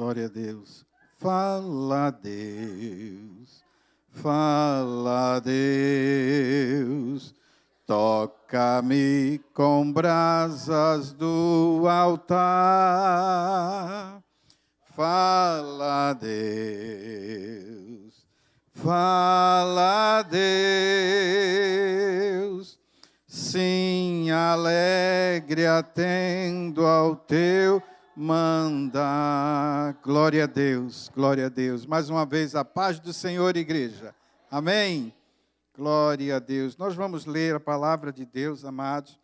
Glória a Deus. Fala, Deus. Fala, Deus. Toca-me com brasas do altar. Fala, Deus. Fala, Deus. Sim, alegre atendo ao teu mandar. Glória a Deus, glória a Deus. Mais uma vez, a paz do Senhor, igreja. Amém? Glória a Deus. Nós vamos ler a palavra de Deus, amados,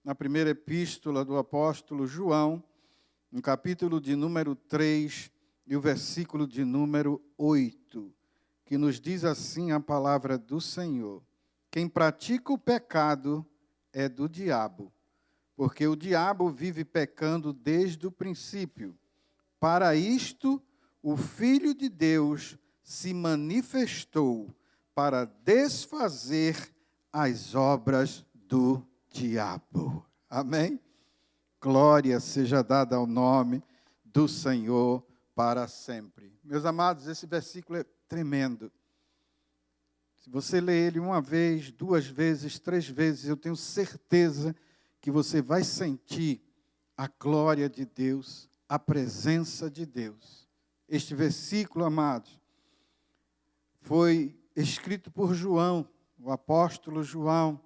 na primeira epístola do apóstolo João, no capítulo de número 3 e o versículo de número 8, que nos diz assim a palavra do Senhor: quem pratica o pecado é do diabo, porque o diabo vive pecando desde o princípio. Para isto, o Filho de Deus se manifestou para desfazer as obras do diabo. Amém? Glória seja dada ao nome do Senhor para sempre. Meus amados, esse versículo é tremendo. Se você ler ele uma vez, duas vezes, três vezes, eu tenho certeza que você vai sentir a glória de Deus, a presença de Deus. Este versículo, amados, foi escrito por João, o apóstolo João,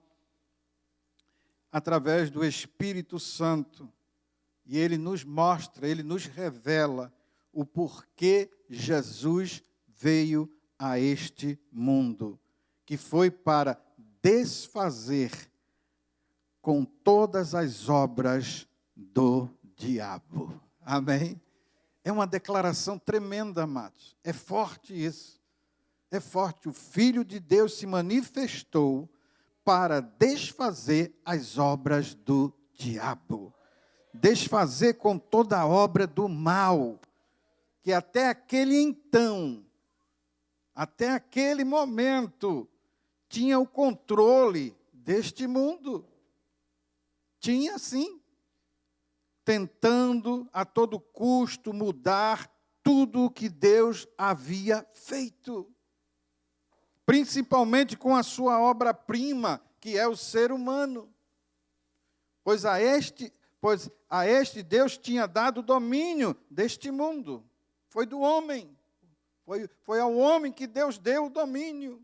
através do Espírito Santo. E ele nos mostra, ele nos revela o porquê Jesus veio a este mundo, que foi para desfazer com todas as obras do diabo. Amém? É uma declaração tremenda, amados. É forte isso. É forte. O Filho de Deus se manifestou para desfazer as obras do diabo. Desfazer com toda a obra do mal, que até aquele então, até aquele momento, tinha o controle deste mundo. Tinha sim, tentando a todo custo mudar tudo o que Deus havia feito. Principalmente com a sua obra-prima, que é o ser humano. Pois a este Deus tinha dado domínio deste mundo. Foi do homem. Foi ao homem que Deus deu o domínio.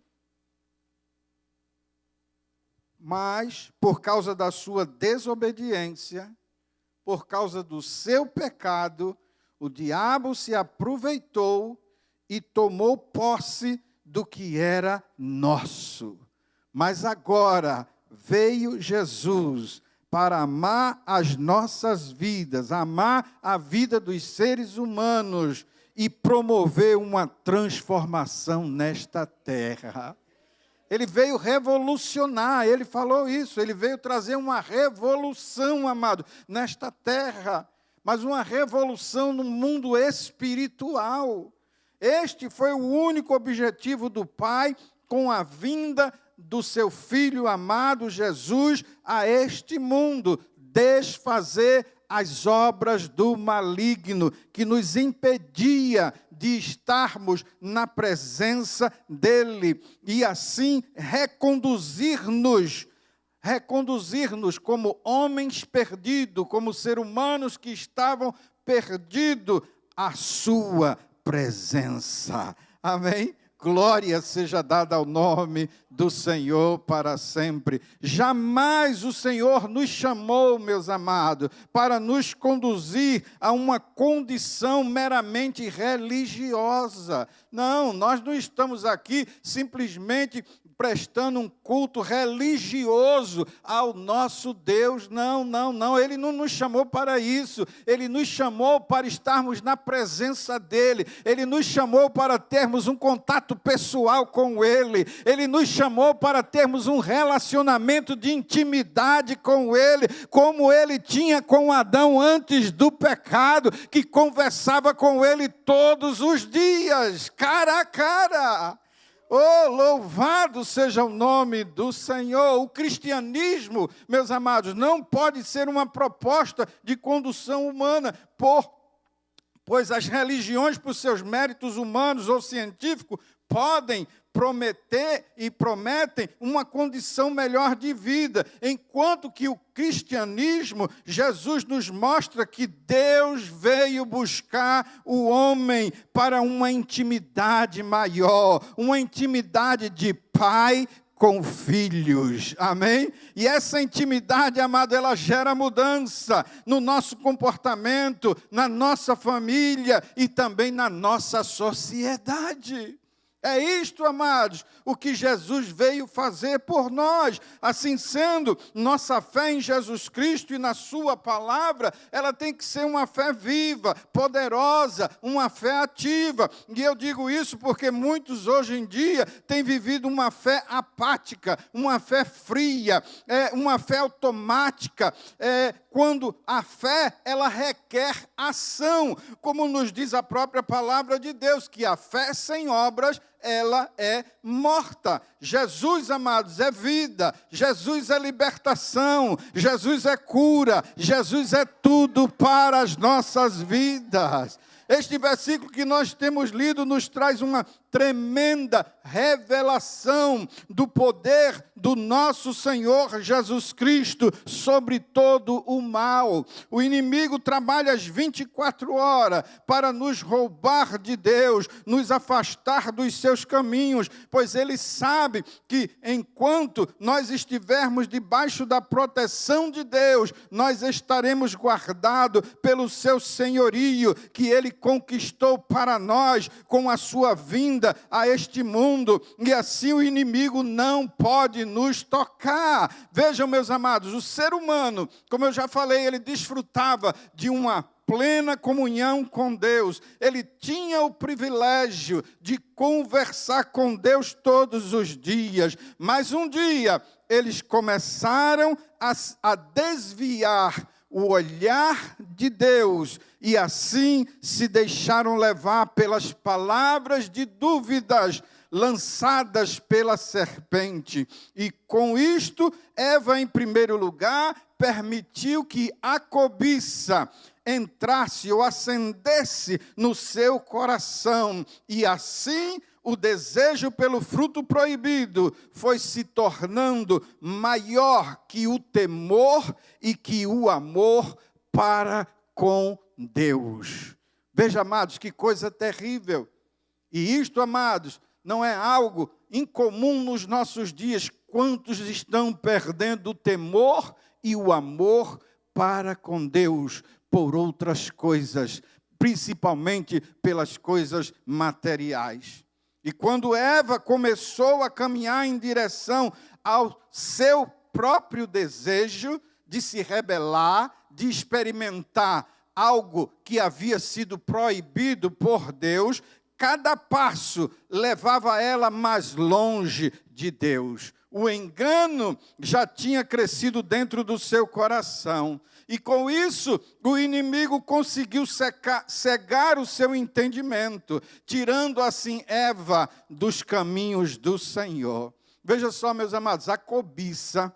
Mas, por causa da sua desobediência, por causa do seu pecado, o diabo se aproveitou e tomou posse do que era nosso. Mas agora veio Jesus para amar as nossas vidas, amar a vida dos seres humanos e promover uma transformação nesta terra. Ele veio revolucionar, ele falou isso, ele veio trazer uma revolução, amado, nesta terra, mas uma revolução no mundo espiritual. Este foi o único objetivo do Pai com a vinda do seu Filho amado Jesus a este mundo, desfazer as obras do maligno que nos impedia de estarmos na presença dele e assim reconduzir-nos como homens perdidos, como seres humanos que estavam perdidos à sua presença. Amém? Glória seja dada ao nome do Senhor para sempre. Jamais o Senhor nos chamou, meus amados, para nos conduzir a uma condição meramente religiosa. Não, nós não estamos aqui simplesmente prestando um culto religioso ao nosso Deus. Não. Ele não nos chamou para isso. Ele nos chamou para estarmos na presença dEle. Ele nos chamou para termos um contato pessoal com Ele. Ele nos chamou para termos um relacionamento de intimidade com Ele, como Ele tinha com Adão antes do pecado, que conversava com Ele todos os dias, cara a cara. Oh, louvado seja o nome do Senhor. O cristianismo, meus amados, não pode ser uma proposta de condução humana, Pois as religiões, por seus méritos humanos ou científicos, podem prometer e prometem uma condição melhor de vida, enquanto que o cristianismo, Jesus nos mostra que Deus veio buscar o homem para uma intimidade maior, uma intimidade de pai com filhos, amém? E essa intimidade, amado, ela gera mudança no nosso comportamento, na nossa família e também na nossa sociedade. É isto, amados, o que Jesus veio fazer por nós. Assim sendo, nossa fé em Jesus Cristo e na sua palavra, ela tem que ser uma fé viva, poderosa, uma fé ativa. E eu digo isso porque muitos hoje em dia têm vivido uma fé apática, uma fé fria, uma fé automática, quando a fé, ela requer ação, como nos diz a própria palavra de Deus, que a fé sem obras, ela é morta. Jesus, amados, é vida, Jesus é libertação, Jesus é cura, Jesus é tudo para as nossas vidas. Este versículo que nós temos lido nos traz uma tremenda revelação do poder do nosso Senhor Jesus Cristo sobre todo o mal. O inimigo trabalha as 24 horas para nos roubar de Deus, nos afastar dos seus caminhos, pois ele sabe que enquanto nós estivermos debaixo da proteção de Deus, nós estaremos guardados pelo seu senhorio, que ele conquistou para nós com a sua vinda a este mundo, e assim o inimigo não pode nos tocar. Vejam, meus amados, o ser humano, como eu já falei, ele desfrutava de uma plena comunhão com Deus. Ele tinha o privilégio de conversar com Deus todos os dias, mas um dia eles começaram a desviar o olhar de Deus, e assim se deixaram levar pelas palavras de dúvidas lançadas pela serpente. E com isto, Eva, em primeiro lugar, permitiu que a cobiça entrasse ou acendesse no seu coração, e assim o desejo pelo fruto proibido foi se tornando maior que o temor e que o amor para com Deus. Veja, amados, que coisa terrível. E isto, amados, não é algo incomum nos nossos dias. Quantos estão perdendo o temor e o amor para com Deus por outras coisas, principalmente pelas coisas materiais. E quando Eva começou a caminhar em direção ao seu próprio desejo de se rebelar, de experimentar algo que havia sido proibido por Deus, cada passo levava ela mais longe de Deus. O engano já tinha crescido dentro do seu coração. E com isso, o inimigo conseguiu cegar o seu entendimento, tirando assim Eva dos caminhos do Senhor. Veja só, meus amados, a cobiça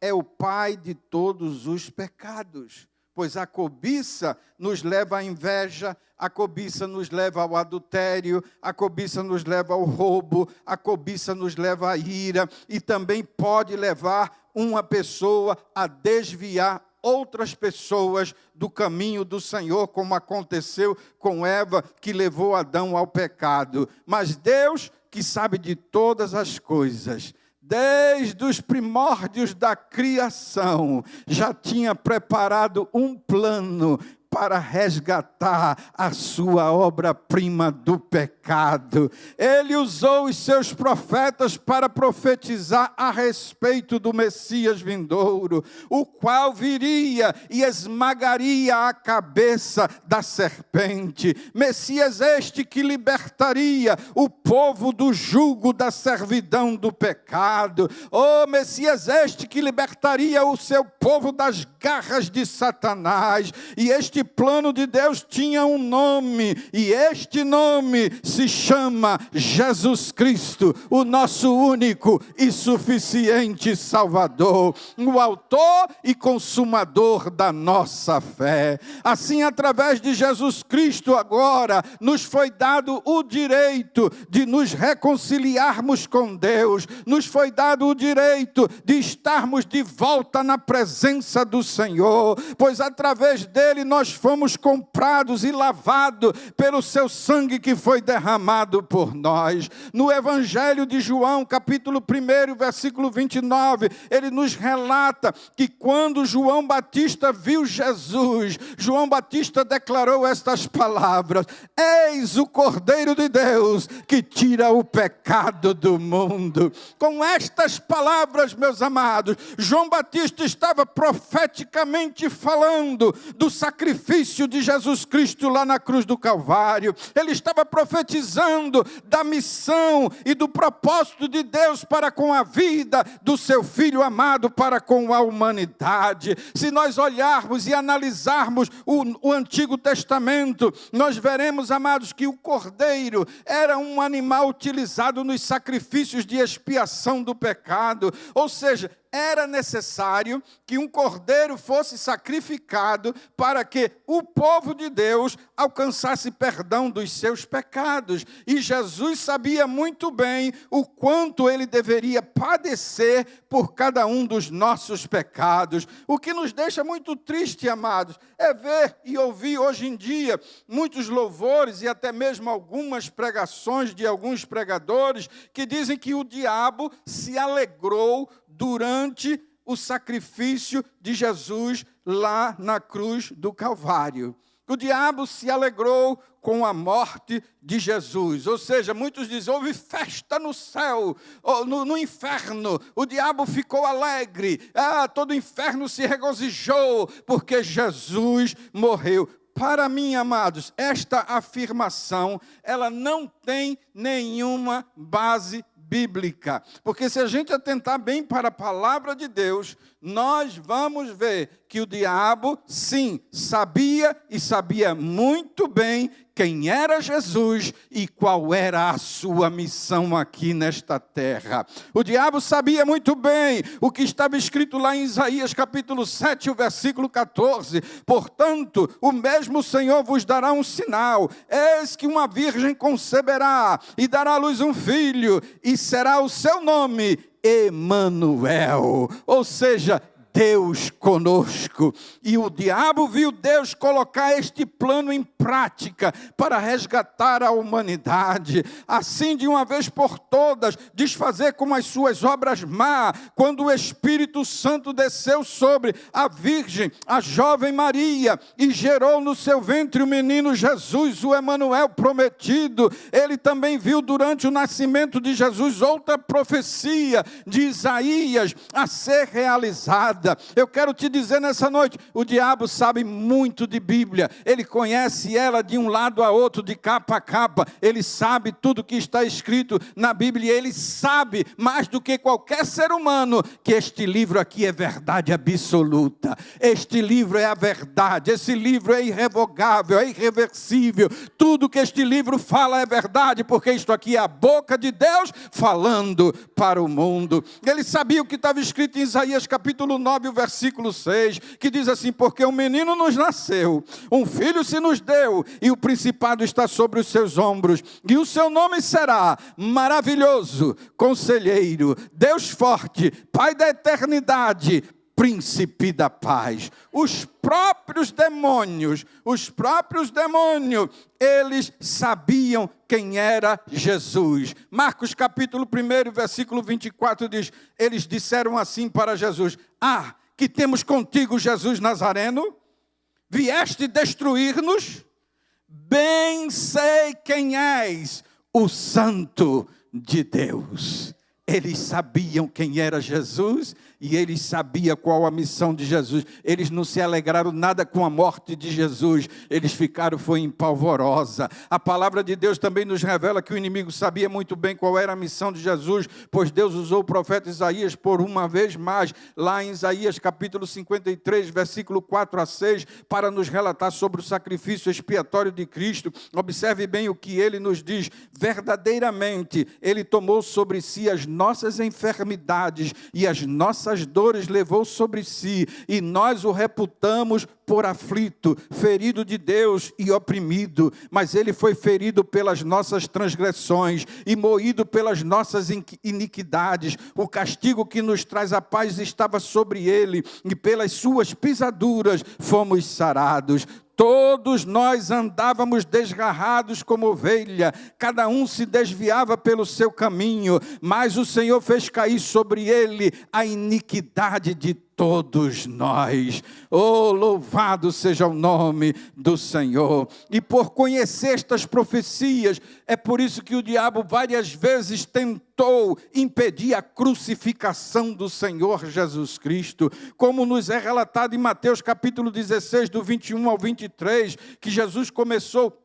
é o pai de todos os pecados. Pois a cobiça nos leva à inveja, a cobiça nos leva ao adultério, a cobiça nos leva ao roubo, a cobiça nos leva à ira, e também pode levar uma pessoa a desviar outras pessoas do caminho do Senhor, como aconteceu com Eva, que levou Adão ao pecado. Mas Deus, que sabe de todas as coisas, desde os primórdios da criação, já tinha preparado um plano para resgatar a sua obra-prima do pecado. Ele usou os seus profetas para profetizar a respeito do Messias vindouro, o qual viria e esmagaria a cabeça da serpente. Messias este que libertaria o povo do jugo da servidão do pecado. Oh, Messias este que libertaria o seu povo das garras de Satanás. E este este plano de Deus tinha um nome, e este nome se chama Jesus Cristo, o nosso único e suficiente Salvador, o autor e consumador da nossa fé. Assim, através de Jesus Cristo, agora nos foi dado o direito de nos reconciliarmos com Deus, nos foi dado o direito de estarmos de volta na presença do Senhor, pois através dele nós fomos comprados e lavados pelo seu sangue que foi derramado por nós. No Evangelho de João, capítulo 1, versículo 29, ele nos relata que quando João Batista viu Jesus, João Batista declarou estas palavras: eis o Cordeiro de Deus que tira o pecado do mundo. Com estas palavras, meus amados, João Batista estava profeticamente falando do sacrifício de Jesus Cristo lá na cruz do Calvário. Ele estava profetizando da missão e do propósito de Deus para com a vida do seu Filho amado para com a humanidade. Se nós olharmos e analisarmos o Antigo Testamento, nós veremos, amados, que o cordeiro era um animal utilizado nos sacrifícios de expiação do pecado, ou seja, era necessário que um cordeiro fosse sacrificado para que o povo de Deus alcançasse perdão dos seus pecados. E Jesus sabia muito bem o quanto ele deveria padecer por cada um dos nossos pecados. O que nos deixa muito triste, amados, é ver e ouvir hoje em dia muitos louvores e até mesmo algumas pregações de alguns pregadores que dizem que o diabo se alegrou durante o sacrifício de Jesus lá na cruz do Calvário. O diabo se alegrou com a morte de Jesus. Ou seja, muitos dizem, houve festa no céu, no inferno. O diabo ficou alegre. Todo o inferno se regozijou porque Jesus morreu. Para mim, amados, esta afirmação, ela não tem nenhuma base bíblica, porque se a gente atentar bem para a palavra de Deus, nós vamos ver que o diabo, sim, sabia e sabia muito bem quem era Jesus e qual era a sua missão aqui nesta terra. O diabo sabia muito bem o que estava escrito lá em Isaías capítulo 7, o versículo 14. Portanto, o mesmo Senhor vos dará um sinal. Eis que uma virgem conceberá e dará à luz um filho, e será o seu nome Emanuel. Ou seja, Deus conosco. E o diabo viu Deus colocar este plano em prática para resgatar a humanidade. Assim, de uma vez por todas, desfazer com as suas obras má, quando o Espírito Santo desceu sobre a Virgem, a jovem Maria, e gerou no seu ventre o menino Jesus, o Emanuel prometido. Ele também viu durante o nascimento de Jesus outra profecia de Isaías a ser realizada. Eu quero te dizer nessa noite, o diabo sabe muito de Bíblia, ele conhece ela de um lado a outro, de capa a capa, ele sabe tudo que está escrito na Bíblia, e ele sabe mais do que qualquer ser humano, que este livro aqui é verdade absoluta, este livro é a verdade, esse livro é irrevogável, é irreversível, tudo que este livro fala é verdade, porque isto aqui é a boca de Deus falando para o mundo. Ele sabia o que estava escrito em Isaías capítulo 9, o versículo 6, que diz assim, porque um menino nos nasceu, um filho se nos deu, e o principado está sobre os seus ombros, e o seu nome será Maravilhoso, Conselheiro, Deus Forte, Pai da Eternidade, Príncipe da Paz. Os próprios demônios, eles sabiam quem era Jesus. Marcos capítulo 1, versículo 24 diz, eles disseram assim para Jesus, que temos contigo Jesus Nazareno? Vieste destruir-nos? Bem sei quem és, o Santo de Deus. Eles sabiam quem era Jesus e eles sabiam qual a missão de Jesus. Eles não se alegraram nada com a morte de Jesus, eles ficaram foi em polvorosa. A palavra de Deus também nos revela que o inimigo sabia muito bem qual era a missão de Jesus, pois Deus usou o profeta Isaías por uma vez mais, lá em Isaías capítulo 53, versículo 4 a 6, para nos relatar sobre o sacrifício expiatório de Cristo. Observe bem o que ele nos diz: verdadeiramente ele tomou sobre si as nossas enfermidades e as nossas dores levou sobre si, e nós o reputamos por aflito, ferido de Deus e oprimido, mas ele foi ferido pelas nossas transgressões e moído pelas nossas iniquidades. O castigo que nos traz a paz estava sobre ele, e pelas suas pisaduras fomos sarados. Todos nós andávamos desgarrados como ovelha, cada um se desviava pelo seu caminho, mas o Senhor fez cair sobre ele a iniquidade de todos nós. Oh, louvado seja o nome do Senhor. E por conhecer estas profecias, é por isso que o diabo várias vezes tentou impedir a crucificação do Senhor Jesus Cristo, como nos é relatado em Mateus capítulo 16, do 21 ao 23, que Jesus começou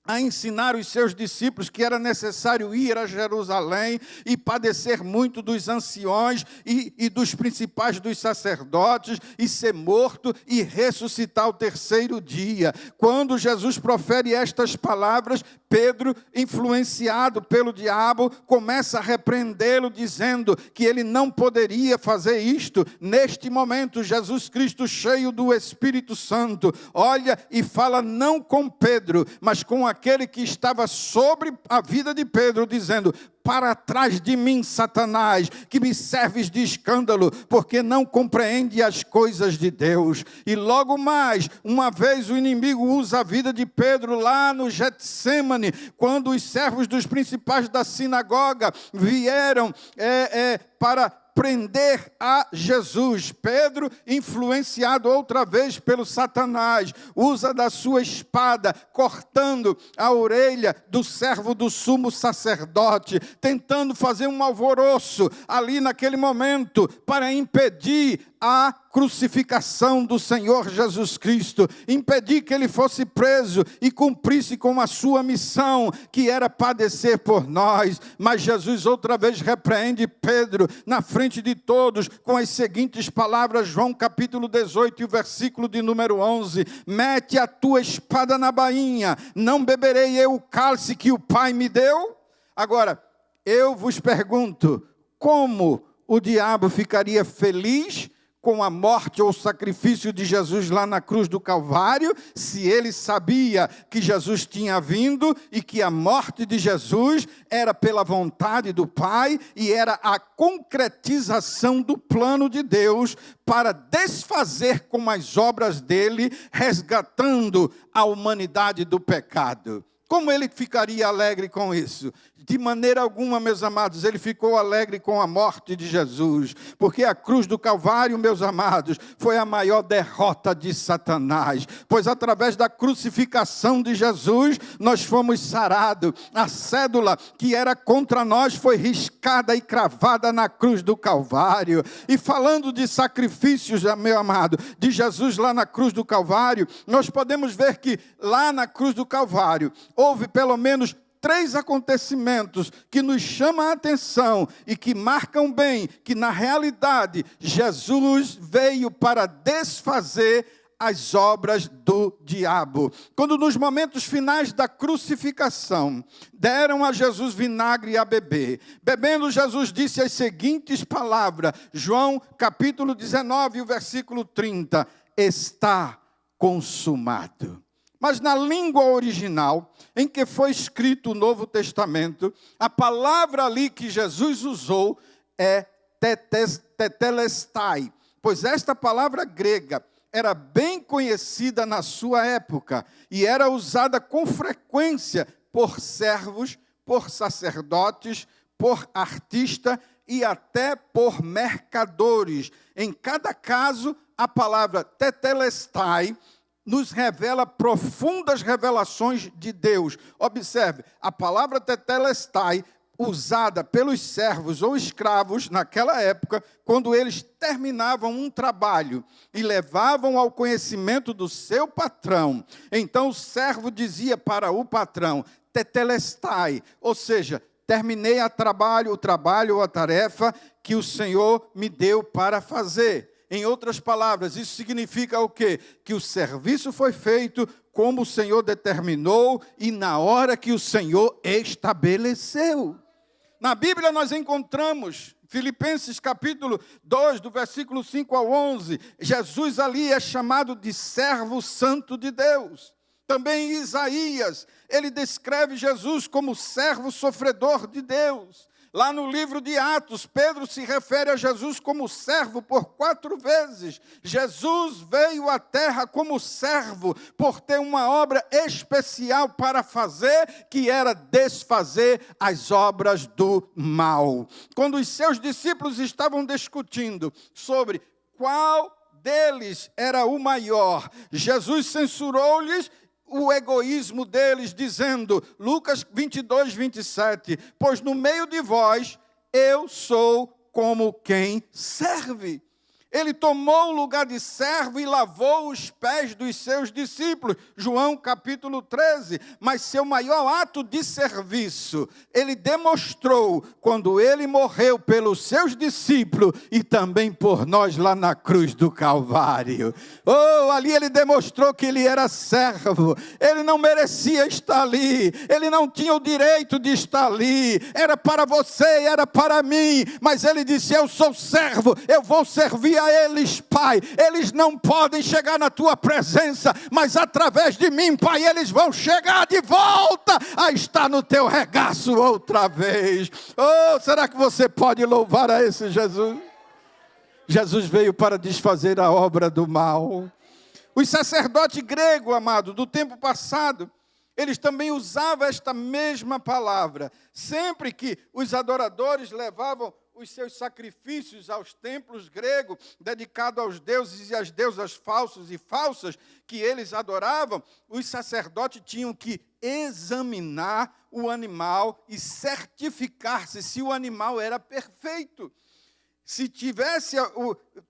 a ensinar os seus discípulos que era necessário ir a Jerusalém e padecer muito dos anciões e dos principais dos sacerdotes, e ser morto e ressuscitar ao terceiro dia. Quando Jesus profere estas palavras, Pedro, influenciado pelo diabo, começa a repreendê-lo, dizendo que ele não poderia fazer isto. Neste momento, Jesus Cristo, cheio do Espírito Santo, olha e fala não com Pedro, mas com aquele que estava sobre a vida de Pedro, dizendo: para trás de mim, Satanás, que me serves de escândalo, porque não compreende as coisas de Deus. E logo mais, uma vez o inimigo usa a vida de Pedro lá no Getsêmani, quando os servos dos principais da sinagoga vieram para prender a Jesus. Pedro, influenciado outra vez pelo Satanás, usa da sua espada, cortando a orelha do servo do sumo sacerdote, tentando fazer um alvoroço ali naquele momento, para impedir a crucificação do Senhor Jesus Cristo, impedir que ele fosse preso e cumprisse com a sua missão, que era padecer por nós. Mas Jesus outra vez repreende Pedro na frente de todos com as seguintes palavras, João capítulo 18, versículo de número 11: mete a tua espada na bainha, não beberei eu o cálice que o Pai me deu? Agora, eu vos pergunto, como o diabo ficaria feliz com a morte ou o sacrifício de Jesus lá na cruz do Calvário, se ele sabia que Jesus tinha vindo e que a morte de Jesus era pela vontade do Pai e era a concretização do plano de Deus para desfazer com as obras dele, resgatando a humanidade do pecado? Como ele ficaria alegre com isso? De maneira alguma, meus amados, ele ficou alegre com a morte de Jesus, porque a cruz do Calvário, meus amados, foi a maior derrota de Satanás, pois através da crucificação de Jesus, nós fomos sarados. A cédula que era contra nós foi riscada e cravada na cruz do Calvário. E falando de sacrifícios, meu amado, de Jesus lá na cruz do Calvário, nós podemos ver que lá na cruz do Calvário, houve pelo menos 3 acontecimentos que nos chamam a atenção e que marcam bem que, na realidade, Jesus veio para desfazer as obras do diabo. Quando nos momentos finais da crucificação, deram a Jesus vinagre a beber. Bebendo, Jesus disse as seguintes palavras, João capítulo 19, o versículo 30, está consumado. Mas na língua original, em que foi escrito o Novo Testamento, a palavra ali que Jesus usou é tetelestai, pois esta palavra grega era bem conhecida na sua época e era usada com frequência por servos, por sacerdotes, por artistas e até por mercadores. Em cada caso, a palavra tetelestai nos revela profundas revelações de Deus. Observe, a palavra tetelestai usada pelos servos ou escravos naquela época, quando eles terminavam um trabalho e levavam ao conhecimento do seu patrão. Então o servo dizia para o patrão, tetelestai, ou seja, terminei o trabalho ou a tarefa que o Senhor me deu para fazer. Em outras palavras, isso significa o quê? Que o serviço foi feito como o Senhor determinou e na hora que o Senhor estabeleceu. Na Bíblia nós encontramos, Filipenses capítulo 2, do versículo 5 ao 11, Jesus ali é chamado de servo santo de Deus. Também em Isaías, ele descreve Jesus como servo sofredor de Deus. Lá no livro de Atos, Pedro se refere a Jesus como servo por 4 vezes. Jesus veio à terra como servo por ter uma obra especial para fazer, que era desfazer as obras do mal. Quando os seus discípulos estavam discutindo sobre qual deles era o maior, Jesus censurou-lhes o egoísmo deles, dizendo, Lucas 22, 27, pois no meio de vós eu sou como quem serve. Ele tomou o lugar de servo e lavou os pés dos seus discípulos. João capítulo 13. Mas seu maior ato de serviço, ele demonstrou quando ele morreu pelos seus discípulos e também por nós lá na cruz do Calvário. Ali ele demonstrou que ele era servo. Ele não merecia estar ali. Ele não tinha o direito de estar ali. Era para você, era para mim. Mas ele disse, eu sou servo, eu vou servir a eles, Pai. Eles não podem chegar na tua presença, mas através de mim, Pai, eles vão chegar de volta a estar no teu regaço outra vez. Será que você pode louvar a esse Jesus? Jesus veio para desfazer a obra do mal. Os sacerdotes gregos, amado, do tempo passado, eles também usavam esta mesma palavra. Sempre que os adoradores levavam os seus sacrifícios aos templos gregos, dedicados aos deuses e às deusas falsos e falsas que eles adoravam, os sacerdotes tinham que examinar o animal e certificar-se se o animal era perfeito. Se tivesse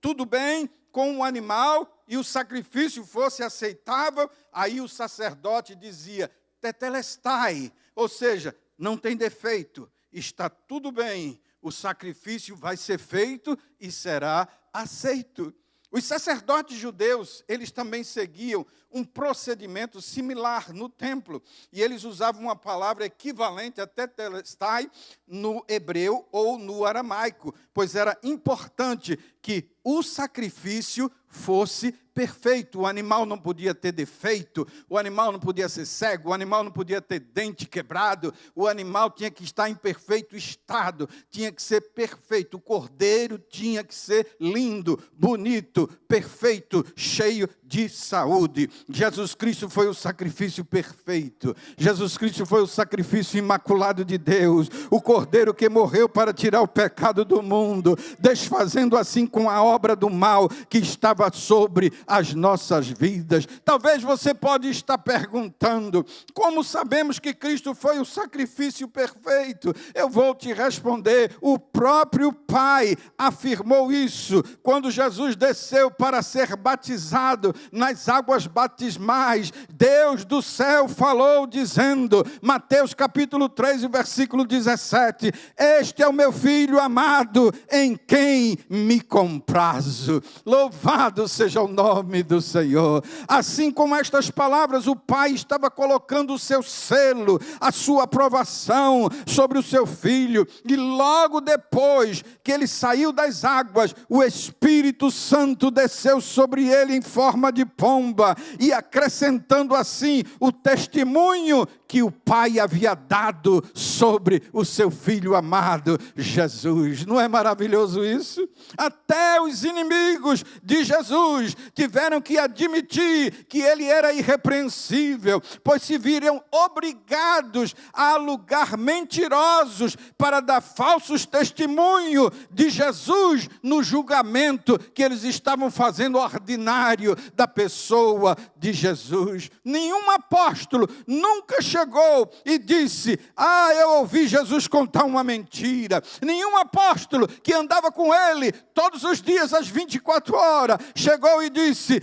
tudo bem com o animal e o sacrifício fosse aceitável, aí o sacerdote dizia, tetelestai, ou seja, não tem defeito, está tudo bem, o sacrifício vai ser feito e será aceito. Os sacerdotes judeus, eles também seguiam um procedimento similar no templo. E eles usavam uma palavra equivalente a tetelestai no hebreu ou no aramaico, pois era importante que o sacrifício fosse perfeito. O animal não podia ter defeito, o animal não podia ser cego, o animal não podia ter dente quebrado, o animal tinha que estar em perfeito estado, tinha que ser perfeito. O cordeiro tinha que ser lindo, bonito, perfeito, cheio de saúde. Jesus Cristo foi o sacrifício perfeito. Jesus Cristo foi o sacrifício imaculado de Deus, o cordeiro que morreu para tirar o pecado do mundo, desfazendo assim com a obra do mal que estava sobre as nossas vidas. Talvez você pode estar perguntando, como sabemos que Cristo foi o sacrifício perfeito? Eu vou te responder, o próprio Pai afirmou isso, quando Jesus desceu para ser batizado nas águas batismais. Deus do céu falou dizendo, Mateus capítulo 3, versículo 17, este é o meu filho amado, em quem me comprazo. Louvado seja o nome do Senhor. Assim como estas palavras, o Pai estava colocando o seu selo, a sua aprovação sobre o seu filho, e logo depois que ele saiu das águas, o Espírito Santo desceu sobre ele em forma de pomba, e acrescentando assim o testemunho que o Pai havia dado sobre o seu Filho amado, Jesus. Não é maravilhoso isso? Até os inimigos de Jesus tiveram que admitir que ele era irrepreensível, pois se viram obrigados a alugar mentirosos para dar falsos testemunhos de Jesus no julgamento que eles estavam fazendo ordinário da pessoa de Jesus. Nenhum apóstolo nunca chegou e disse: eu ouvi Jesus contar uma mentira. Nenhum apóstolo que andava com ele todos os dias, às 24 horas, chegou e disse: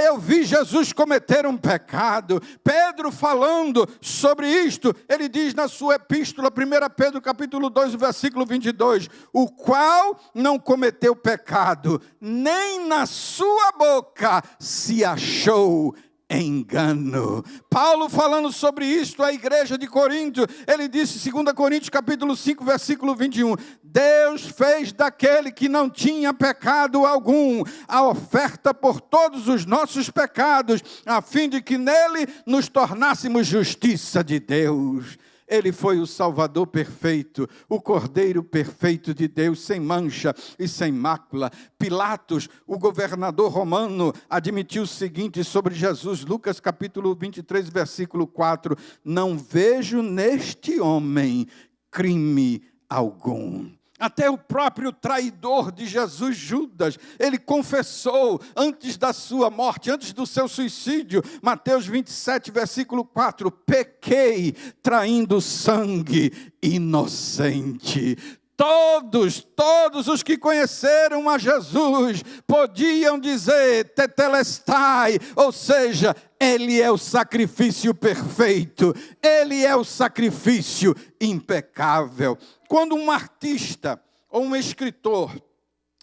eu vi Jesus cometer um pecado. Pedro, falando sobre isto, ele diz na sua epístola, 1 Pedro capítulo 2, versículo 22, o qual não cometeu pecado, nem na sua boca se achou engano. Paulo, falando sobre isto à igreja de Corinto, ele disse, 2 Coríntios capítulo 5, versículo 21, Deus fez daquele que não tinha pecado algum a oferta por todos os nossos pecados, a fim de que nele nos tornássemos justiça de Deus. Ele foi o Salvador perfeito, o Cordeiro perfeito de Deus, sem mancha e sem mácula. Pilatos, o governador romano, admitiu o seguinte sobre Jesus, Lucas capítulo 23, versículo 4, não vejo neste homem crime algum. Até o próprio traidor de Jesus, Judas, ele confessou antes da sua morte, antes do seu suicídio, Mateus 27, versículo 4, pequei traindo sangue inocente. Todos os que conheceram a Jesus podiam dizer tetelestai, ou seja, Ele é o sacrifício perfeito, Ele é o sacrifício impecável. Quando um artista ou um escritor,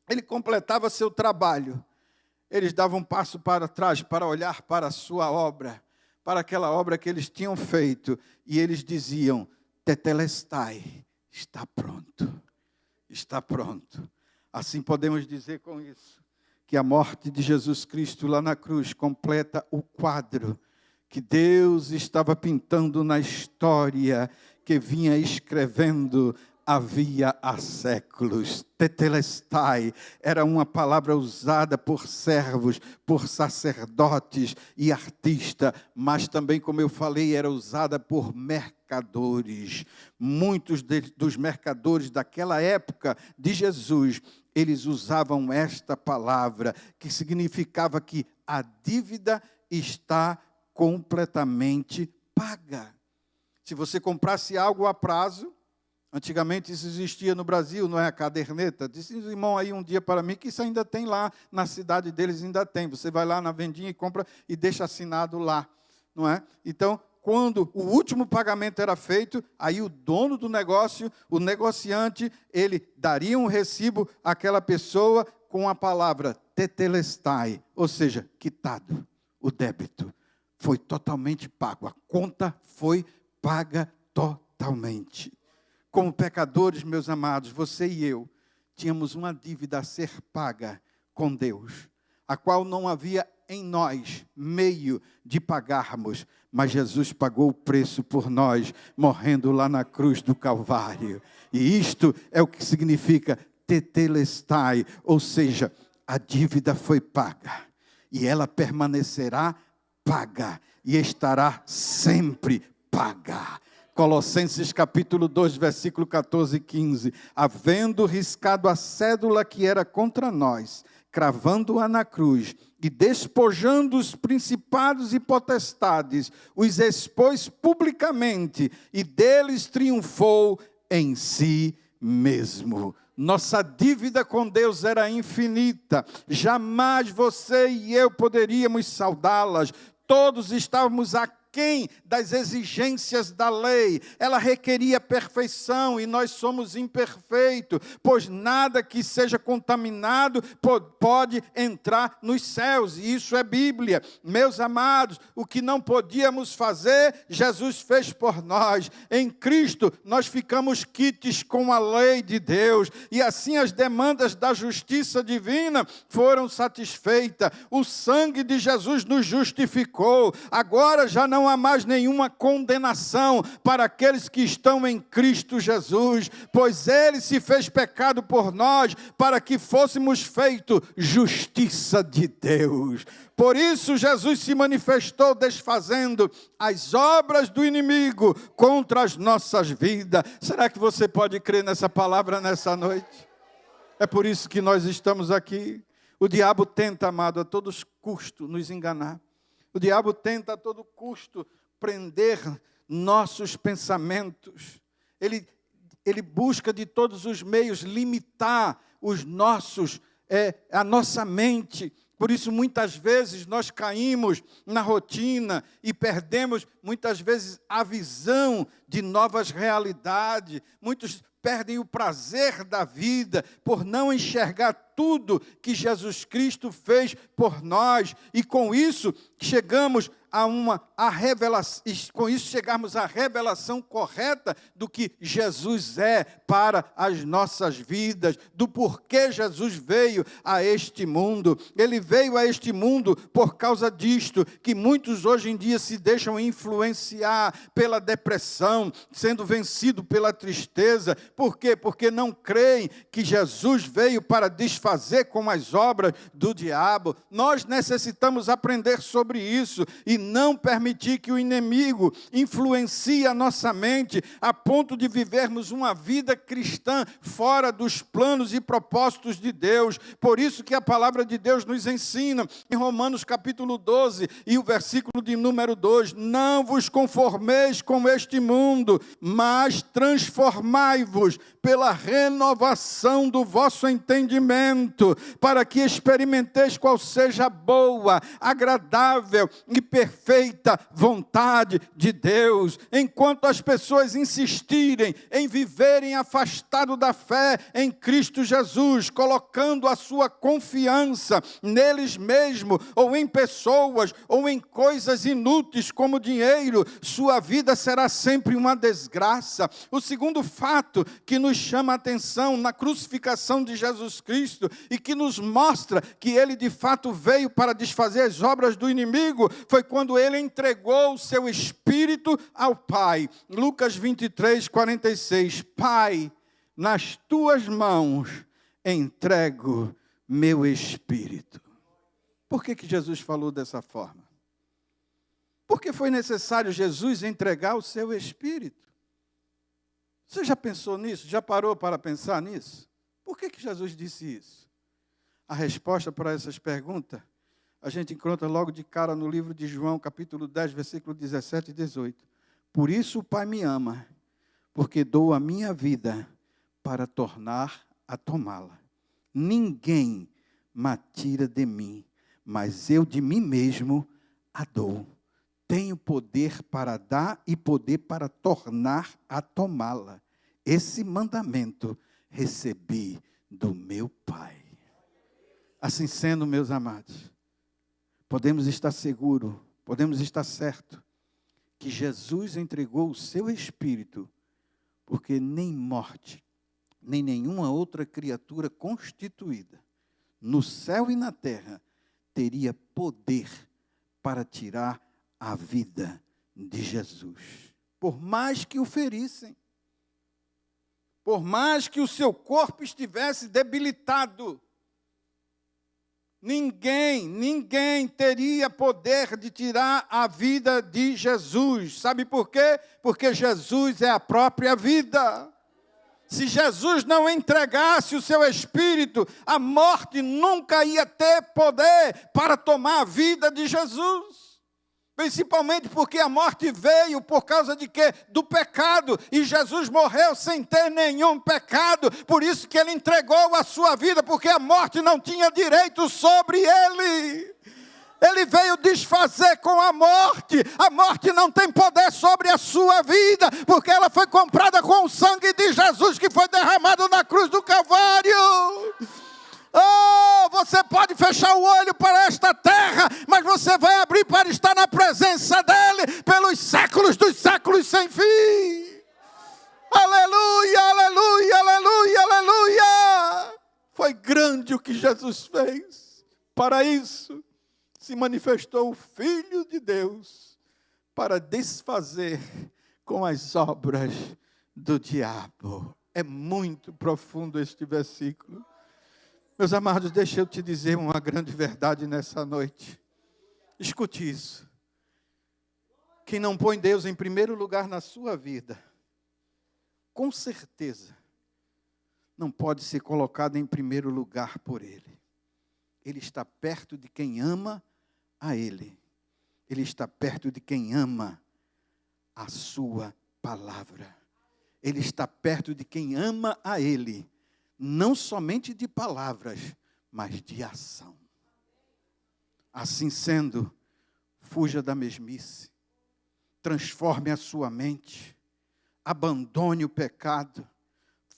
ele completava seu trabalho, eles davam um passo para trás para olhar para a sua obra, para aquela obra que eles tinham feito, e eles diziam, tetelestai, está pronto. Está pronto. Assim podemos dizer com isso, que a morte de Jesus Cristo lá na cruz completa o quadro que Deus estava pintando na história, que vinha escrevendo havia há séculos. Tetelestai era uma palavra usada por servos, por sacerdotes e artistas, mas também, como eu falei, era usada por mercadores. Muitos dos mercadores daquela época de Jesus, eles usavam esta palavra, que significava que a dívida está completamente paga. Se você comprasse algo a prazo, antigamente isso existia no Brasil, não é? A caderneta. Disse o irmão aí um dia para mim que isso ainda tem lá, na cidade deles ainda tem. Você vai lá na vendinha e compra e deixa assinado lá, não é? Então, quando o último pagamento era feito, aí o dono do negócio, o negociante, ele daria um recibo àquela pessoa com a palavra tetelestai, ou seja, quitado. O débito foi totalmente pago, a conta foi paga totalmente. Como pecadores, meus amados, você e eu, tínhamos uma dívida a ser paga com Deus, a qual não havia em nós meio de pagarmos, mas Jesus pagou o preço por nós, morrendo lá na cruz do Calvário. E isto é o que significa tetelestai, ou seja, a dívida foi paga, e ela permanecerá paga, e estará sempre paga. Colossenses capítulo 2, versículo 14 e 15. Havendo riscado a cédula que era contra nós, cravando-a na cruz, e despojando os principados e potestades, os expôs publicamente, e deles triunfou em si mesmo. Nossa dívida com Deus era infinita, jamais você e eu poderíamos saldá-las. Todos estávamos aquém das exigências da lei. Ela requeria perfeição e nós somos imperfeitos, pois nada que seja contaminado pode entrar nos céus, e isso é Bíblia. Meus amados, o que não podíamos fazer, Jesus fez por nós. Em Cristo, nós ficamos quites com a lei de Deus, e assim as demandas da justiça divina foram satisfeitas. O sangue de Jesus nos justificou. Agora já não há mais nenhuma condenação para aqueles que estão em Cristo Jesus, pois Ele se fez pecado por nós, para que fôssemos feitos justiça de Deus. Por isso Jesus se manifestou desfazendo as obras do inimigo contra as nossas vidas. Será que você pode crer nessa palavra nessa noite? É por isso que nós estamos aqui. O diabo tenta, amado, a todos custos nos enganar. O diabo tenta a todo custo prender nossos pensamentos. Ele busca de todos os meios limitar a nossa mente. Por isso, muitas vezes, nós caímos na rotina e perdemos, muitas vezes, a visão de novas realidades. Muitos perdem o prazer da vida por não enxergar tudo que Jesus Cristo fez por nós. E com isso, chegamos a revelação, com isso chegamos à revelação correta do que Jesus é para as nossas vidas, do porquê Jesus veio a este mundo. Ele veio a este mundo por causa disto, que muitos hoje em dia se deixam influenciar pela depressão, sendo vencido pela tristeza. Por quê? Porque não creem que Jesus veio para desfazer com as obras do diabo. Nós necessitamos aprender sobre isso e não permitir que o inimigo influencie a nossa mente a ponto de vivermos uma vida cristã fora dos planos e propósitos de Deus. Por isso que a palavra de Deus nos ensina em Romanos capítulo 12 e o versículo de número 2: não vos conformeis com este mundo, mas transformai-vos pela renovação do vosso entendimento, para que experimenteis qual seja a boa, agradável e perfeita vontade de Deus. Enquanto as pessoas insistirem em viverem afastado da fé em Cristo Jesus, colocando a sua confiança neles mesmos, ou em pessoas, ou em coisas inúteis como dinheiro, sua vida será sempre uma desgraça. O segundo fato que nos chama a atenção na crucificação de Jesus Cristo e que nos mostra que ele de fato veio para desfazer as obras do inimigo foi quando ele entregou o seu espírito ao Pai. Lucas 23, 46. Pai, nas tuas mãos entrego meu espírito. Por que Jesus falou dessa forma? Porque foi necessário Jesus entregar o seu espírito. Você já pensou nisso? Já parou para pensar nisso? Por que Jesus disse isso? A resposta para essas perguntas a gente encontra logo de cara no livro de João, capítulo 10, versículo 17 e 18. Por isso o Pai me ama, porque dou a minha vida para tornar a tomá-la. Ninguém me tira de mim, mas eu de mim mesmo a dou. Tenho poder para dar e poder para tornar a tomá-la. Esse mandamento recebi do meu Pai. Assim sendo, meus amados, podemos estar seguros, podemos estar certos, que Jesus entregou o seu Espírito, porque nem morte, nem nenhuma outra criatura constituída, no céu e na terra, teria poder para tirar a vida de Jesus. Por mais que o ferissem, por mais que o seu corpo estivesse debilitado, ninguém teria poder de tirar a vida de Jesus. Sabe por quê? Porque Jesus é a própria vida. Se Jesus não entregasse o seu espírito, a morte nunca ia ter poder para tomar a vida de Jesus. Principalmente porque a morte veio por causa de quê? Do pecado. E Jesus morreu sem ter nenhum pecado. Por isso que ele entregou a sua vida, porque a morte não tinha direito sobre ele. Ele veio desfazer com a morte. A morte não tem poder sobre a sua vida, porque ela foi comprada com o sangue de Jesus que foi derramado na cruz do Calvário. Oh, você pode fechar o olho para esta terra, mas você vai abrir para estar na presença dele pelos séculos dos séculos sem fim. Aleluia, aleluia, aleluia, aleluia. Foi grande o que Jesus fez. Para isso se manifestou o Filho de Deus, para desfazer com as obras do diabo. É muito profundo este versículo. Meus amados, deixa eu te dizer uma grande verdade nessa noite. Escute isso. Quem não põe Deus em primeiro lugar na sua vida, com certeza, não pode ser colocada em primeiro lugar por Ele. Ele está perto de quem ama a Ele. Ele está perto de quem ama a sua palavra. Ele está perto de quem ama a Ele, não somente de palavras, mas de ação. Assim sendo, fuja da mesmice, transforme a sua mente, abandone o pecado,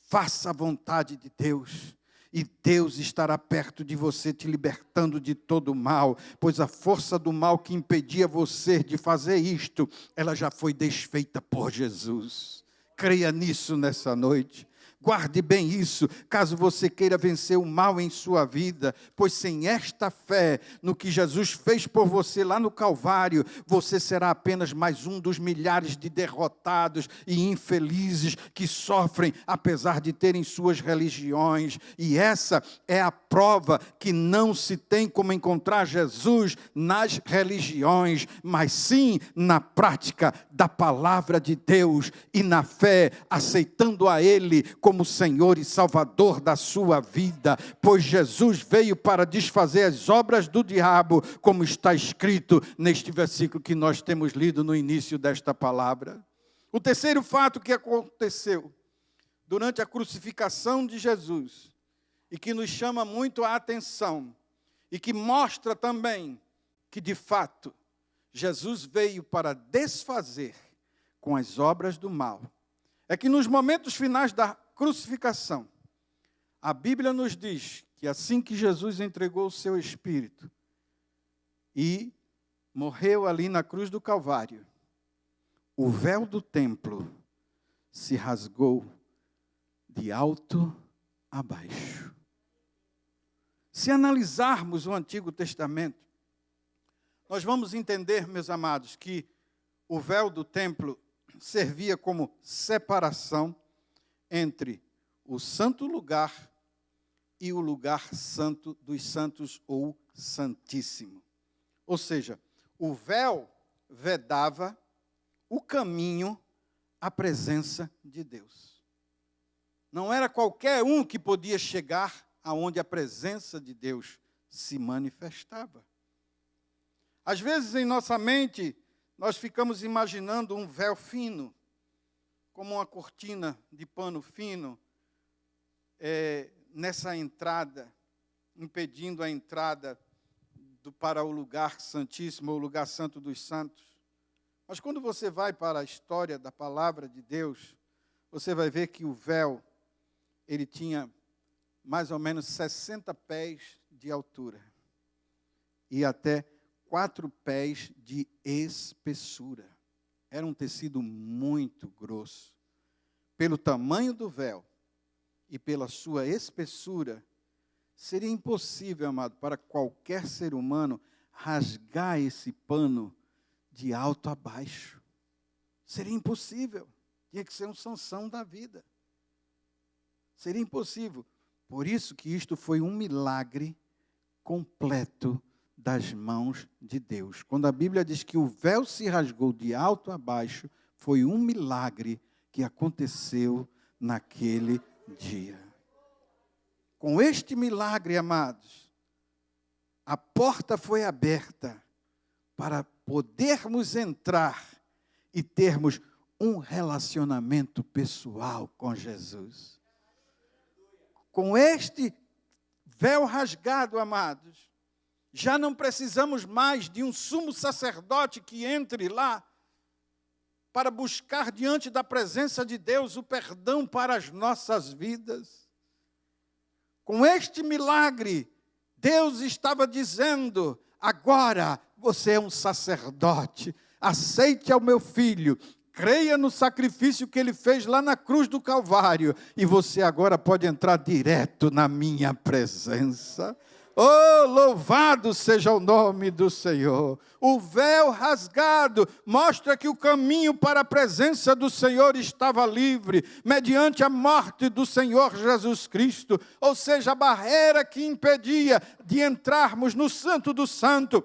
faça a vontade de Deus, e Deus estará perto de você, te libertando de todo o mal, pois a força do mal que impedia você de fazer isto, ela já foi desfeita por Jesus. Creia nisso nessa noite. Guarde bem isso, caso você queira vencer o mal em sua vida, pois sem esta fé no que Jesus fez por você lá no Calvário, você será apenas mais um dos milhares de derrotados e infelizes que sofrem, apesar de terem suas religiões. E essa é a prova que não se tem como encontrar Jesus nas religiões, mas sim na prática da palavra de Deus e na fé, aceitando a Ele como Senhor e Salvador da sua vida, pois Jesus veio para desfazer as obras do diabo, como está escrito neste versículo que nós temos lido no início desta palavra. O terceiro fato que aconteceu durante a crucificação de Jesus, e que nos chama muito a atenção, e que mostra também que, de fato, Jesus veio para desfazer com as obras do mal, é que nos momentos finais da crucificação, a Bíblia nos diz que assim que Jesus entregou o seu Espírito e morreu ali na cruz do Calvário, o véu do templo se rasgou de alto a baixo. Se analisarmos o Antigo Testamento, nós vamos entender, meus amados, que o véu do templo servia como separação entre o santo lugar e o lugar santo dos santos ou santíssimo. Ou seja, o véu vedava o caminho à presença de Deus. Não era qualquer um que podia chegar aonde a presença de Deus se manifestava. Às vezes em nossa mente nós ficamos imaginando um véu fino, como uma cortina de pano fino, nessa entrada, impedindo a entrada para o lugar santíssimo, ou lugar santo dos santos. Mas quando você vai para a história da palavra de Deus, você vai ver que o véu, ele tinha mais ou menos 60 pés de altura e até 4 pés de espessura. Era um tecido muito grosso. Pelo tamanho do véu e pela sua espessura, seria impossível, amado, para qualquer ser humano rasgar esse pano de alto a baixo. Seria impossível. Tinha que ser um Sansão da vida. Seria impossível. Por isso que isto foi um milagre completo das mãos de Deus. Quando a Bíblia diz que o véu se rasgou de alto a baixo, foi um milagre que aconteceu naquele dia. Com este milagre, amados, a porta foi aberta para podermos entrar e termos um relacionamento pessoal com Jesus. Com este véu rasgado, amados, já não precisamos mais de um sumo sacerdote que entre lá para buscar diante da presença de Deus o perdão para as nossas vidas. Com este milagre, Deus estava dizendo: agora você é um sacerdote, aceite ao meu filho, creia no sacrifício que ele fez lá na cruz do Calvário, e você agora pode entrar direto na minha presença. Oh, louvado seja o nome do Senhor. O véu rasgado mostra que o caminho para a presença do Senhor estava livre, mediante a morte do Senhor Jesus Cristo. Ou seja, a barreira que impedia de entrarmos no Santo do Santo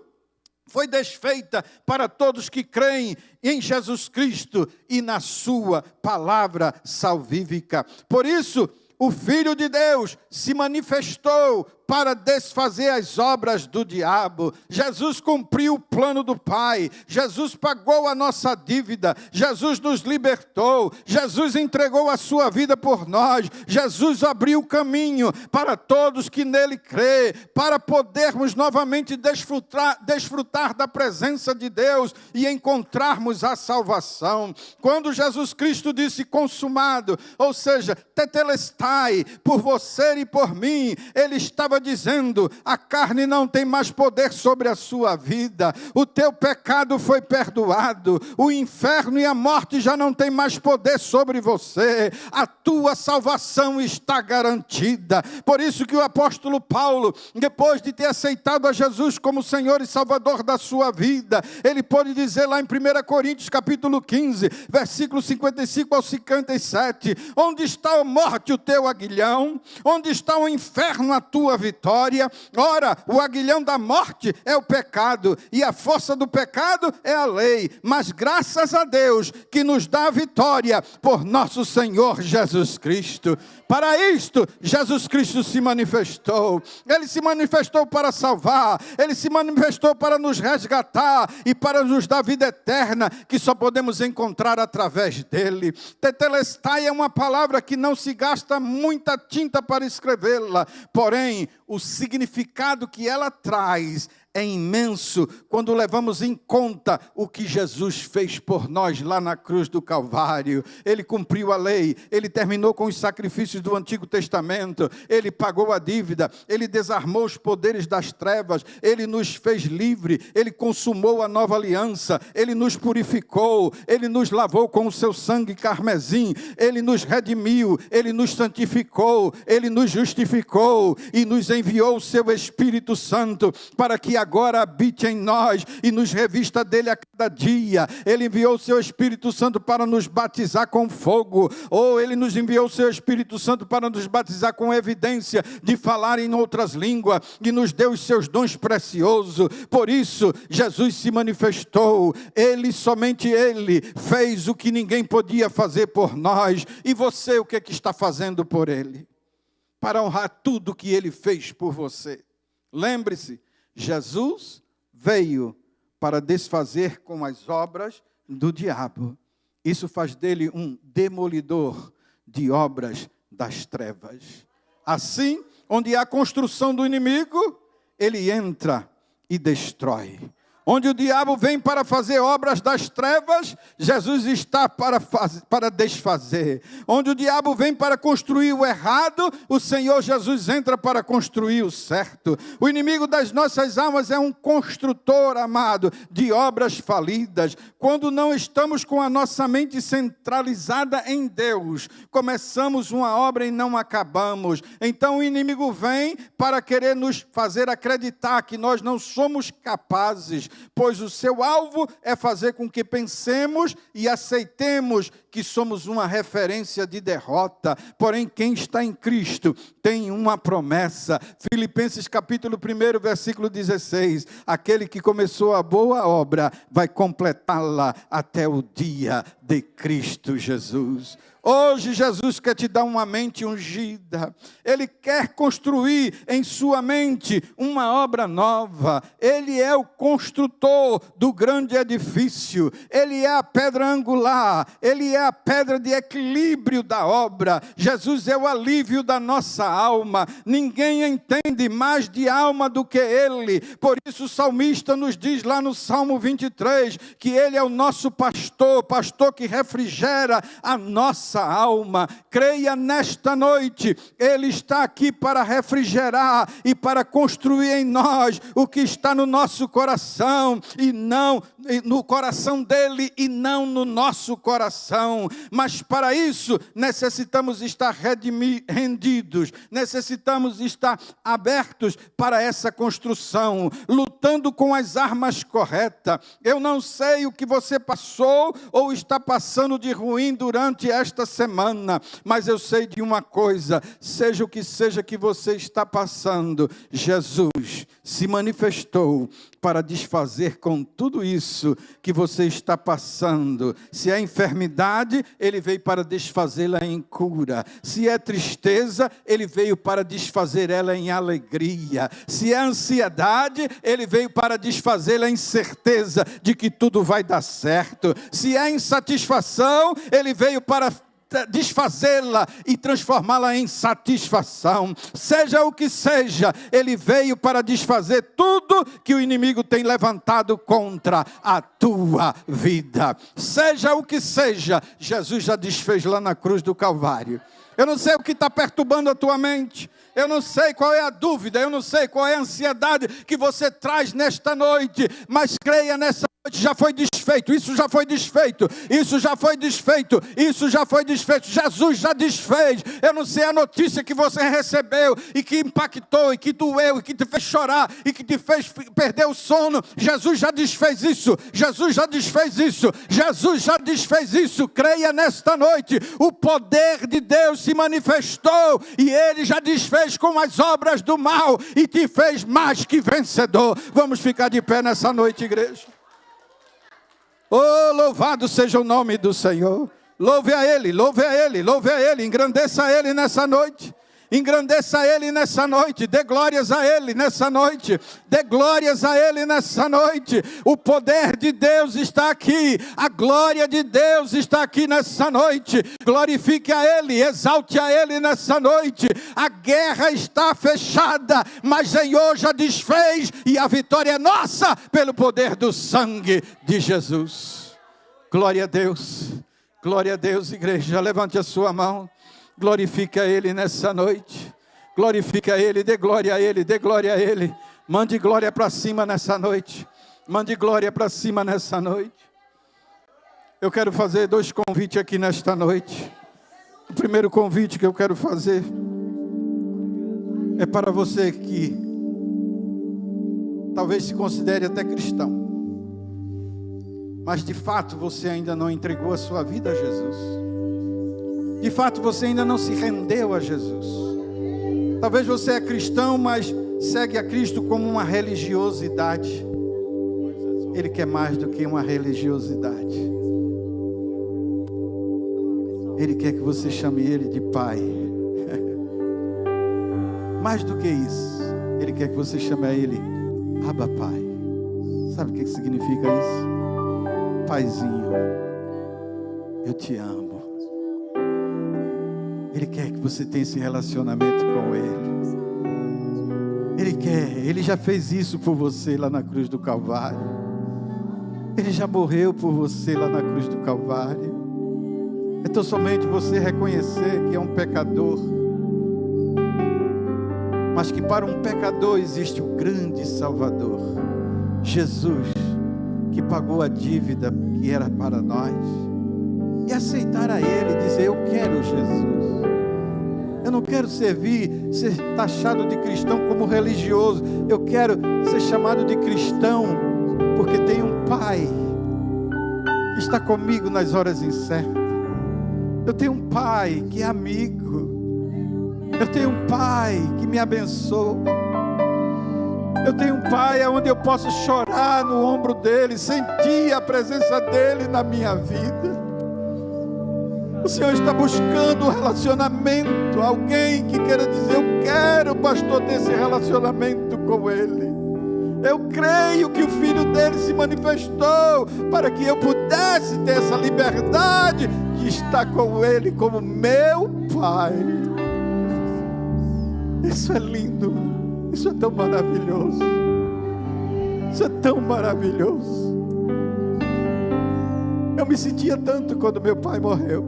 foi desfeita para todos que creem em Jesus Cristo e na sua palavra salvífica. Por isso, o Filho de Deus se manifestou para desfazer as obras do diabo. Jesus cumpriu o plano do Pai. Jesus pagou a nossa dívida. Jesus nos libertou. Jesus entregou a sua vida por nós. Jesus abriu o caminho para todos que nele crê, para podermos novamente desfrutar da presença de Deus e encontrarmos a salvação. Quando Jesus Cristo disse consumado, ou seja, tetelestai, por você e por mim, ele estava dizendo, a carne não tem mais poder sobre a sua vida, o teu pecado foi perdoado, o inferno e a morte já não tem mais poder sobre você, a tua salvação está garantida. Por isso que o apóstolo Paulo, depois de ter aceitado a Jesus como Senhor e Salvador da sua vida, ele pode dizer lá em 1 Coríntios capítulo 15, versículo 55 ao 57, onde está a morte o teu aguilhão? Onde está o inferno a tua vitória? Ora, o aguilhão da morte é o pecado, e a força do pecado é a lei, mas graças a Deus que nos dá a vitória por nosso Senhor Jesus Cristo. Para isto, Jesus Cristo se manifestou. Ele se manifestou para salvar, ele se manifestou para nos resgatar e para nos dar vida eterna, que só podemos encontrar através dele. Tetelestai é uma palavra que não se gasta muita tinta para escrevê-la, porém, o significado que ela traz é imenso quando levamos em conta o que Jesus fez por nós lá na cruz do Calvário. Ele cumpriu a lei, ele terminou com os sacrifícios do Antigo Testamento, ele pagou a dívida, ele desarmou os poderes das trevas, ele nos fez livre, ele consumou a nova aliança, ele nos purificou, ele nos lavou com o seu sangue carmesim, ele nos redimiu, ele nos santificou, ele nos justificou e nos enviou o seu Espírito Santo para que agora habite em nós e nos revista dele a cada dia. Ele enviou o seu Espírito Santo para nos batizar com fogo, ou ele nos enviou o seu Espírito Santo para nos batizar com evidência de falar em outras línguas, e nos deu os seus dons preciosos. Por isso, Jesus se manifestou, somente ele fez o que ninguém podia fazer por nós. E você, o que está fazendo por ele? Para honrar tudo que ele fez por você. Lembre-se, Jesus veio para desfazer com as obras do diabo. Isso faz dele um demolidor de obras das trevas. Assim, onde há construção do inimigo, ele entra e destrói. Onde o diabo vem para fazer obras das trevas, Jesus está para desfazer. Onde o diabo vem para construir o errado, o Senhor Jesus entra para construir o certo. O inimigo das nossas almas é um construtor, amado, de obras falidas. Quando não estamos com a nossa mente centralizada em Deus, começamos uma obra e não acabamos. Então o inimigo vem para querer nos fazer acreditar que nós não somos capazes, pois o seu alvo é fazer com que pensemos e aceitemos que somos uma referência de derrota. Porém, quem está em Cristo tem uma promessa. Filipenses capítulo 1, versículo 16. Aquele que começou a boa obra vai completá-la até o dia de Cristo Jesus. Hoje Jesus quer te dar uma mente ungida. Ele quer construir em sua mente uma obra nova. Ele é o construtor do grande edifício. Ele é a pedra angular. Ele é a pedra de equilíbrio da obra. Jesus é o alívio da nossa alma. Ninguém entende mais de alma do que ele. Por isso o salmista nos diz lá no Salmo 23 que ele é o nosso pastor, pastor que refrigera a nossa alma. Creia nesta noite, ele está aqui para refrigerar e para construir em nós o que está no nosso coração, e não no coração dele e não no nosso coração. Mas para isso necessitamos estar rendidos, necessitamos estar abertos para essa construção, lutando com as armas corretas. Eu não sei o que você passou ou está passando de ruim durante esta semana, mas eu sei de uma coisa: seja o que seja que você está passando, Jesus se manifestou para desfazer com tudo isso isso que você está passando. Se é enfermidade, Ele veio para desfazê-la em cura. Se é tristeza, Ele veio para desfazer ela em alegria. Se é ansiedade, Ele veio para desfazê-la em certeza de que tudo vai dar certo. Se é insatisfação, Ele veio para desfazê-la e transformá-la em satisfação. Seja o que seja, Ele veio para desfazer tudo que o inimigo tem levantado contra a tua vida. Seja o que seja, Jesus já desfez lá na cruz do Calvário. Eu não sei o que está perturbando a tua mente. Eu não sei qual é a dúvida, eu não sei qual é a ansiedade que você traz nesta noite, mas creia, nessa noite já foi desfeito, isso já foi desfeito, isso já foi desfeito, isso já foi desfeito, Jesus já desfez. Eu não sei a notícia que você recebeu e que impactou, e que doeu, e que te fez chorar, e que te fez perder o sono. Jesus já desfez isso, Jesus já desfez isso, Jesus já desfez isso. Creia nesta noite, o poder de Deus se manifestou, e Ele já desfez com as obras do mal e te fez mais que vencedor. Vamos ficar de pé nessa noite, igreja. Oh, louvado seja o nome do Senhor. Louve a Ele, louve a Ele, louve a Ele. Engrandeça a Ele nessa noite. Engrandeça Ele nessa noite, dê glórias a Ele nessa noite, dê glórias a Ele nessa noite. O poder de Deus está aqui, a glória de Deus está aqui nessa noite. Glorifique a Ele, exalte a Ele nessa noite. A guerra está fechada, mas Senhor já desfez, e a vitória é nossa pelo poder do sangue de Jesus. Glória a Deus, igreja, levante a sua mão. Glorifique a Ele nessa noite. Glorifique a Ele, dê glória a Ele, dê glória a Ele. Mande glória para cima nessa noite. Mande glória para cima nessa noite. Eu quero fazer 2 convites aqui nesta noite. O primeiro convite que eu quero fazer é para você que talvez se considere até cristão, mas de fato você ainda não entregou a sua vida a Jesus. De fato, você ainda não se rendeu a Jesus. Talvez você é cristão, mas segue a Cristo como uma religiosidade. Ele quer mais do que uma religiosidade. Ele quer que você chame Ele de Pai. Mais do que isso, Ele quer que você chame a Ele Abba Pai. Sabe o que significa isso? Paizinho, eu te amo. Ele quer que você tenha esse relacionamento com Ele. Ele já fez isso por você lá na cruz do Calvário. Ele já morreu por você lá na cruz do Calvário. Então somente você reconhecer que é um pecador, mas que para um pecador existe o grande Salvador, Jesus, que pagou a dívida que era para nós. E aceitar a Ele e dizer: eu quero Jesus. Eu não quero ser taxado de cristão como religioso. Eu quero ser chamado de cristão porque tem um Pai que está comigo nas horas incertas. Eu tenho um Pai que é amigo. Eu tenho um Pai que me abençoa. Eu tenho um Pai onde eu posso chorar no ombro dEle, sentir a presença dEle na minha vida. O Senhor está buscando um relacionamento, alguém que queira dizer: eu quero, pastor, ter esse relacionamento com Ele. Eu creio que o Filho dele se manifestou para que eu pudesse ter essa liberdade de estar com Ele como meu Pai. Isso é lindo, isso é tão maravilhoso, isso é tão maravilhoso. Eu me sentia tanto quando meu pai morreu.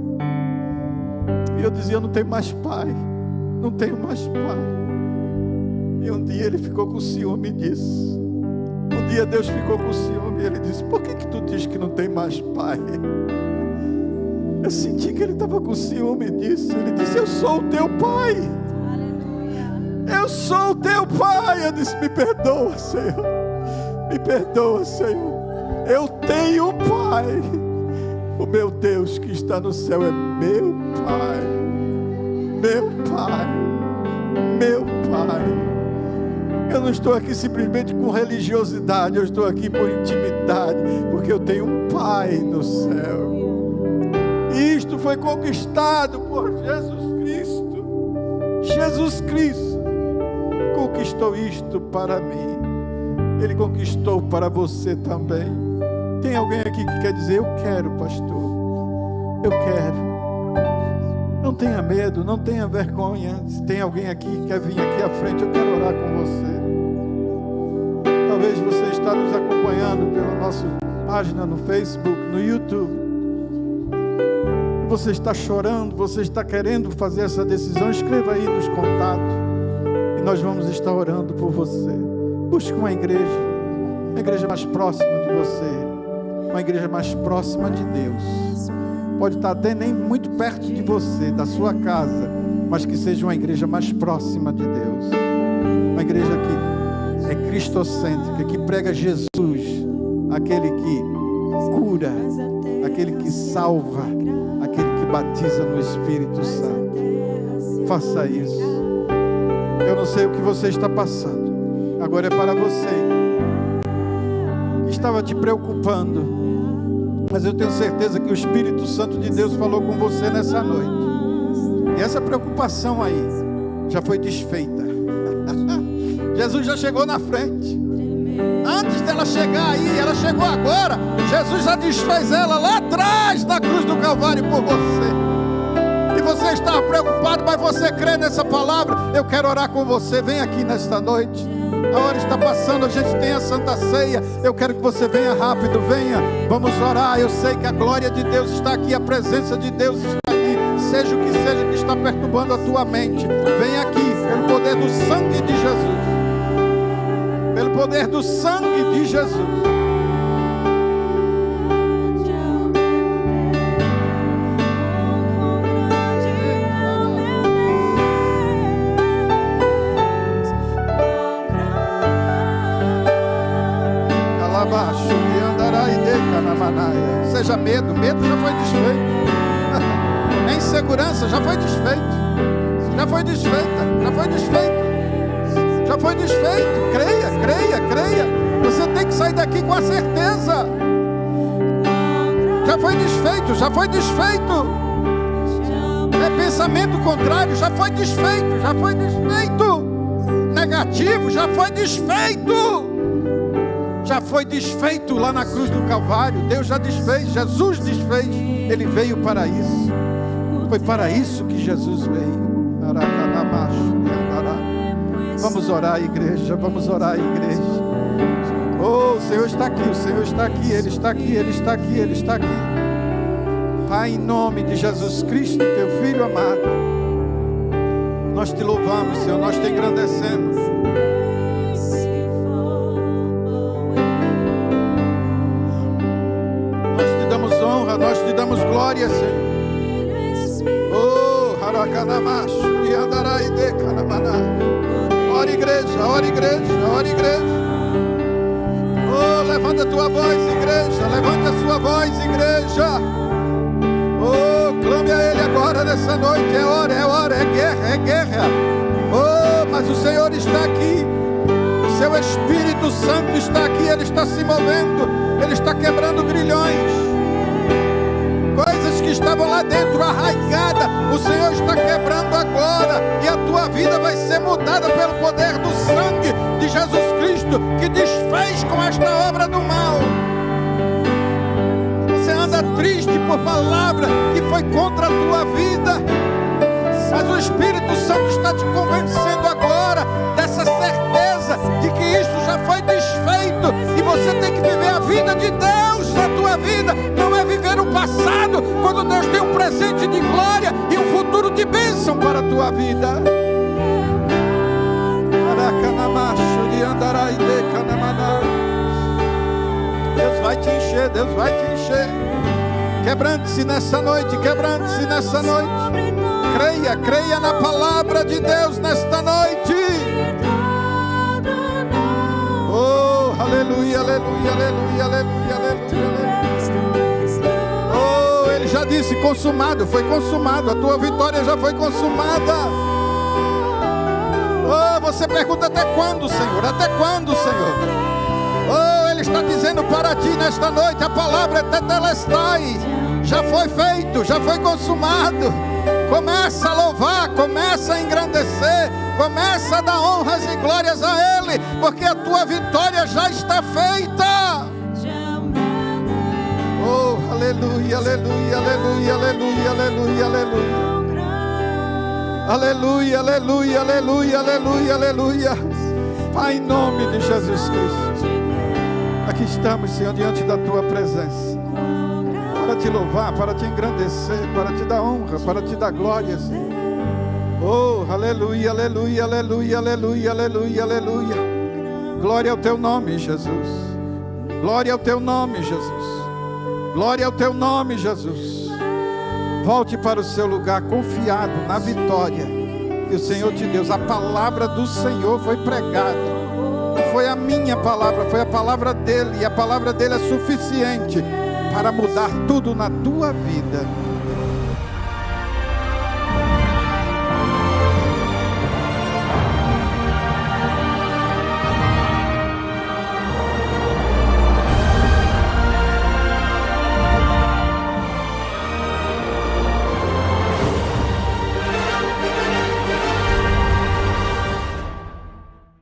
E eu dizia: eu não tenho mais pai, não tenho mais pai. E um dia ele ficou com ciúme disso. Um dia Deus ficou com ciúme e Ele disse: por que tu diz que não tem mais pai? Eu senti que Ele estava com ciúme disso. Ele disse: eu sou o teu pai. Eu sou o teu pai. Eu disse: me perdoa, Senhor. Me perdoa, Senhor. Eu tenho um pai. O meu Deus que está no céu é meu Pai. Meu Pai. Meu Pai. Eu não estou aqui simplesmente com religiosidade, eu estou aqui por intimidade, porque eu tenho um Pai no céu. E isto foi conquistado por Jesus Cristo. Jesus Cristo conquistou isto para mim. Ele conquistou para você também. Tem alguém aqui que quer dizer: eu quero, pastor, eu quero. Não tenha medo, não tenha vergonha. Se tem alguém aqui que quer vir aqui à frente, eu quero orar com você. Talvez você está nos acompanhando pela nossa página no Facebook, no YouTube. Você está chorando, você está querendo fazer essa decisão. Escreva aí nos contatos e nós vamos estar orando por você. Busque uma igreja mais próxima de você, uma igreja mais próxima de Deus. Pode estar até nem muito perto de você, da sua casa, mas que seja uma igreja mais próxima de Deus. Uma igreja que é cristocêntrica, que prega Jesus, aquele que cura, aquele que salva, aquele que batiza no Espírito Santo. Faça isso. Eu não sei o que você está passando. Agora é para você que estava te preocupando, mas eu tenho certeza que o Espírito Santo de Deus falou com você nessa noite. E essa preocupação aí já foi desfeita. Jesus já chegou na frente. Antes dela chegar aí, ela chegou agora. Jesus já desfez ela lá atrás da cruz do Calvário por você. E você está preocupado, mas você crê nessa palavra. Eu quero orar com você. Vem aqui nesta noite. A hora está passando, a gente tem a Santa Ceia. Eu quero que você venha rápido, venha. Vamos orar. Eu sei que a glória de Deus está aqui, a presença de Deus está aqui. Seja o que seja que está perturbando a tua mente, vem aqui, pelo poder do sangue de Jesus. Pelo poder do sangue de Jesus. Seja medo já foi desfeito. Insegurança já foi desfeito. Já foi desfeita. Já foi desfeito. Já foi desfeito. Creia. Você tem que sair daqui com a certeza. Já foi desfeito. É pensamento contrário, já foi desfeito. Negativo, já foi desfeito. Já foi desfeito lá na cruz do Calvário. Deus já desfez, Jesus desfez. Ele veio para isso. Foi para isso que Jesus veio. Vamos orar, igreja. Vamos orar, igreja. Oh, o Senhor está aqui, Ele está aqui. Pai, em nome de Jesus Cristo, teu Filho amado, nós te louvamos, Senhor, nós te engrandecemos. Nós te damos glória, Senhor. Oh, Harakanamash, e Andaraide Kanamana. Ora igreja. Oh, levanta a tua voz, igreja. Levanta a sua voz, igreja. Oh, clame a Ele agora nessa noite. É hora, é guerra. Oh, mas o Senhor está aqui. O seu Espírito Santo está aqui. Ele está se movendo. Ele está quebrando grilhões. Coisas que estavam lá dentro arraigadas, o Senhor está quebrando agora, e a tua vida vai ser mudada pelo poder do sangue de Jesus Cristo, que desfez com esta obra do mal. Você anda triste por palavra que foi contra a tua vida, mas o Espírito Santo está te convencendo agora dessa certeza de que isso já foi desfeito, e você tem que viver a vida de Deus na tua vida. Não é viver o passado, quando Deus tem um presente de glória e um futuro de bênção para a tua vida. Deus vai te encher. Quebrante-se nessa noite. Creia na palavra de Deus nesta noite. Oh, aleluia. Oh, Ele já disse, consumado, foi consumado. A tua vitória já foi consumada. Oh, você pergunta: até quando, Senhor? Até quando, Senhor? Oh, Ele está dizendo para ti nesta noite: a palavra tetelestai, já foi feito, já foi consumado. Começa a louvar, começa a engrandecer, começa a dar honras e glórias a Ele, porque a tua vitória já está feita. Oh, aleluia, aleluia, aleluia, aleluia, aleluia, aleluia. Aleluia, aleluia, aleluia, aleluia, aleluia. Pai, em nome de Jesus Cristo, aqui estamos, Senhor, diante da tua presença, para te louvar, para te engrandecer, para te dar honra, para te dar glórias. Oh, aleluia, aleluia, aleluia, aleluia, aleluia, aleluia. Glória ao teu nome, Jesus. Glória ao teu nome, Jesus. Glória ao teu nome, Jesus. Volte para o seu lugar confiado na vitória que o Senhor te deu. A palavra do Senhor foi pregada. Não foi a minha palavra, foi a palavra dele. E a palavra dele é suficiente para mudar tudo na tua vida.